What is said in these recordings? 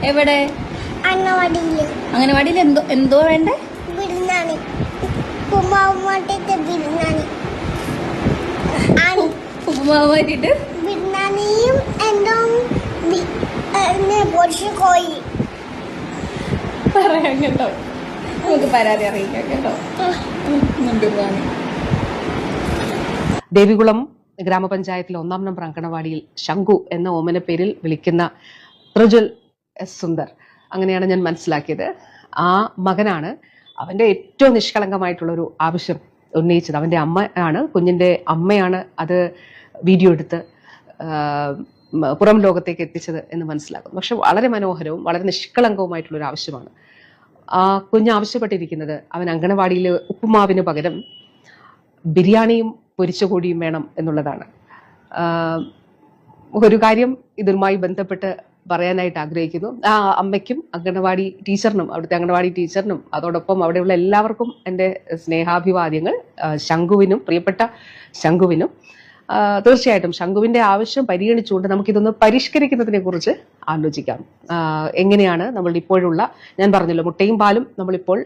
എവിടെ? അംഗനവാടിയിൽ എന്തോ എന്തോ വേണ്ടേ? ഉപ്പുമാവ് മാറ്റിട്ട് പറയാം കേട്ടോ, നമുക്ക് പരാതി അറിയിക്കാം കേട്ടോ. ദേവികുളം ഗ്രാമപഞ്ചായത്തിലെ 1-ാം നമ്പർ അങ്കണവാടിയിൽ ശംഖു എന്ന ഓമന പേരിൽ വിളിക്കുന്ന പ്രജ്വൽ എസ് സുന്ദർ, അങ്ങനെയാണ് ഞാൻ മനസ്സിലാക്കിയത്. ആ മകനാണ് അവന്റെ ഏറ്റവും നിഷ്കളങ്കമായിട്ടുള്ളൊരു ആവശ്യം ഉന്നയിച്ചത്. അവന്റെ അമ്മയാണ്, കുഞ്ഞിന്റെ അമ്മയാണ് അത് വീഡിയോ എടുത്ത് പുറം ലോകത്തേക്ക് എത്തിച്ചത് എന്ന് മനസ്സിലാക്കുന്നു. പക്ഷെ വളരെ മനോഹരവും വളരെ നിഷ്കളങ്കവുമായിട്ടുള്ളൊരു ആവശ്യമാണ്. ആ കുഞ്ഞ് ആവശ്യപ്പെട്ടിരിക്കുന്നത് അവൻ അങ്കണവാടിയിൽ ഉപ്പുമാവിന് പകരം ബിരിയാണിയും പൊരിച്ചകോടിയും വേണം എന്നുള്ളതാണ്. ഒരു കാര്യം ഇതുമായി ബന്ധപ്പെട്ട് പറയാനായിട്ട് ആഗ്രഹിക്കുന്നു. ആ അമ്മയ്ക്കും അങ്കണവാടി ടീച്ചറിനും, അവിടുത്തെ അങ്കണവാടി ടീച്ചറിനും അതോടൊപ്പം അവിടെയുള്ള എല്ലാവർക്കും എൻ്റെ സ്നേഹാഭിവാദ്യങ്ങൾ. ശംഖുവിനും, പ്രിയപ്പെട്ട ശംഖുവിനും തീർച്ചയായിട്ടും ശംഖുവിൻ്റെ ആവശ്യം പരിഗണിച്ചുകൊണ്ട് നമുക്കിതൊന്ന് പരിഷ്കരിക്കുന്നതിനെ കുറിച്ച് ആലോചിക്കാം. എങ്ങനെയാണ് നമ്മൾ ഇപ്പോഴുള്ള, ഞാൻ പറഞ്ഞല്ലോ, മുട്ടയും പാലും നമ്മളിപ്പോൾ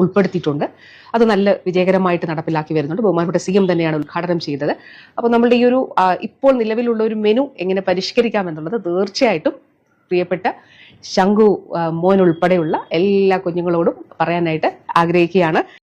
ഉൾപ്പെടുത്തിയിട്ടുണ്ട്. അത് നല്ല വിജയകരമായിട്ട് നടപ്പിലാക്കി വരുന്നുണ്ട്. ബഹുമാനപ്പെട്ട CM തന്നെയാണ് ഉദ്ഘാടനം ചെയ്തത്. അപ്പോൾ നമ്മളുടെ ഈ ഒരു ഇപ്പോൾ നിലവിലുള്ള ഒരു മെനു എങ്ങനെ പരിഷ്കരിക്കാം എന്നുള്ളത് തീർച്ചയായിട്ടും പ്രിയപ്പെട്ട ശംഖു മോൻ ഉൾപ്പെടെയുള്ള എല്ലാ കുഞ്ഞുങ്ങളോടും പറയാനായിട്ട് ആഗ്രഹിക്കുകയാണ്.